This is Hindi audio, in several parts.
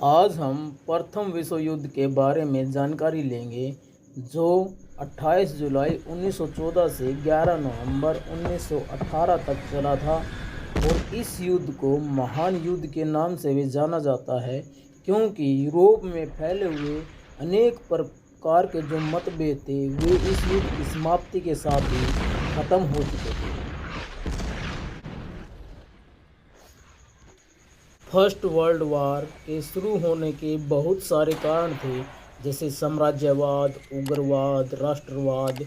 आज हम प्रथम विश्व युद्ध के बारे में जानकारी लेंगे जो 28 जुलाई 1914 से 11 नवंबर 1918 तक चला था। और इस युद्ध को महान युद्ध के नाम से भी जाना जाता है क्योंकि यूरोप में फैले हुए अनेक प्रकार के जो मतभेद थे वे इस युद्ध की समाप्ति के साथ ही खत्म हो चुके थे। फर्स्ट वर्ल्ड वार के शुरू होने के बहुत सारे कारण थे, जैसे साम्राज्यवाद, उग्रवाद, राष्ट्रवाद।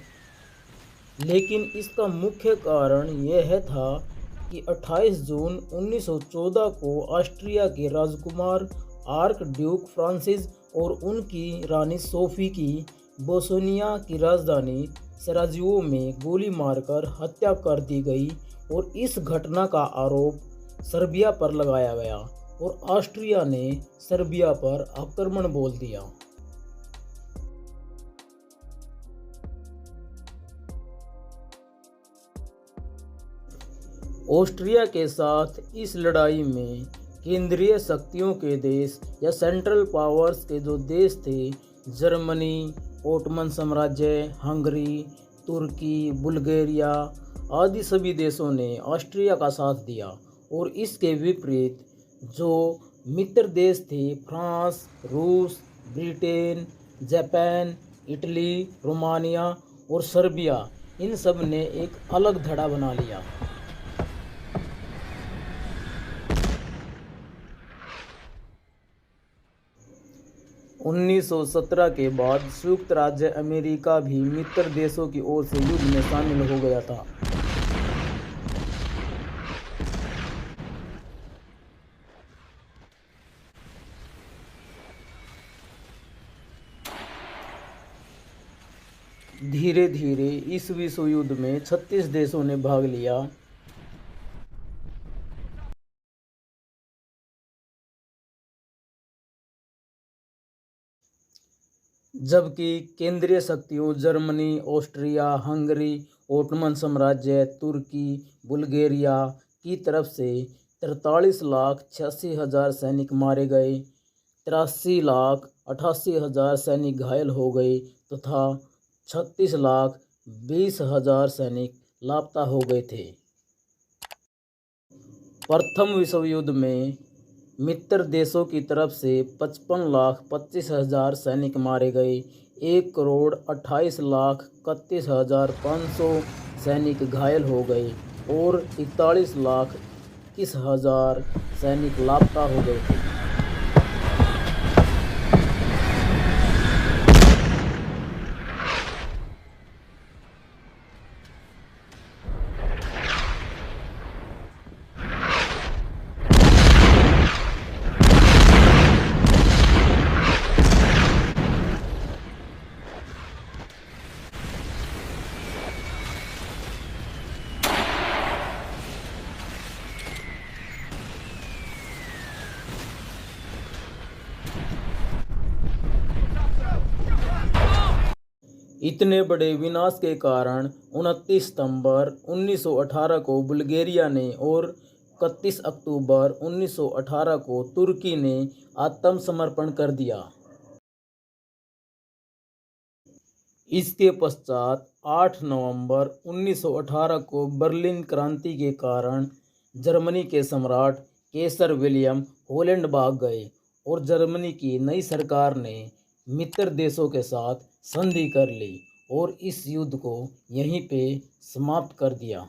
लेकिन इसका मुख्य कारण यह था कि 28 जून 1914 को ऑस्ट्रिया के राजकुमार आर्क ड्यूक फ्रांसिस और उनकी रानी सोफी की बोस्निया की राजधानी सराजेवो में गोली मारकर हत्या कर दी गई। और इस घटना का आरोप सर्बिया पर लगाया गया और ऑस्ट्रिया ने सर्बिया पर आक्रमण बोल दिया। ऑस्ट्रिया के साथ इस लड़ाई में केंद्रीय शक्तियों के देश या सेंट्रल पावर्स के जो देश थे, जर्मनी, ओटमन साम्राज्य, हंगरी, तुर्की, बुल्गारिया आदि सभी देशों ने ऑस्ट्रिया का साथ दिया। और इसके विपरीत जो मित्र देश थे, फ्रांस, रूस, ब्रिटेन, जापान, इटली, रोमानिया और सर्बिया, इन सब ने एक अलग धड़ा बना लिया। उन्नीस 1917 के बाद संयुक्त राज्य अमेरिका भी मित्र देशों की ओर से युद्ध में शामिल हो गया था। धीरे धीरे इस विश्व युद्ध में 36 देशों ने भाग लिया। जबकि केंद्रीय शक्तियों जर्मनी, ऑस्ट्रिया, हंगरी, ओटमन साम्राज्य, तुर्की, बुल्गारिया की तरफ से 43,86,000 सैनिक मारे गए, 83,88,000 सैनिक घायल हो गए तथा 36,20,000 सैनिक लापता हो गए थे। प्रथम विश्व युद्ध में मित्र देशों की तरफ से 55,25,000 सैनिक मारे गए, 1,28,31,500 सैनिक घायल हो गए और 41,21,000 सैनिक लापता हो गए थे। इतने बड़े विनाश के कारण 29 सितंबर 1918 को बुल्गारिया ने और 31 अक्टूबर 1918 को तुर्की ने आत्मसमर्पण कर दिया। इसके पश्चात 8 नवंबर 1918 को बर्लिन क्रांति के कारण जर्मनी के सम्राट कैसर विलियम हॉलैंड भाग गए और जर्मनी की नई सरकार ने मित्र देशों के साथ संधि कर ली और इस युद्ध को यहीं पे समाप्त कर दिया।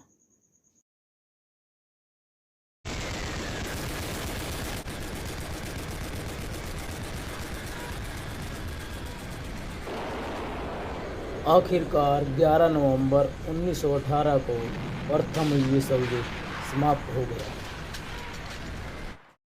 आखिरकार 11 नवंबर 1918 को प्रथम विश्व युद्ध समाप्त हो गया।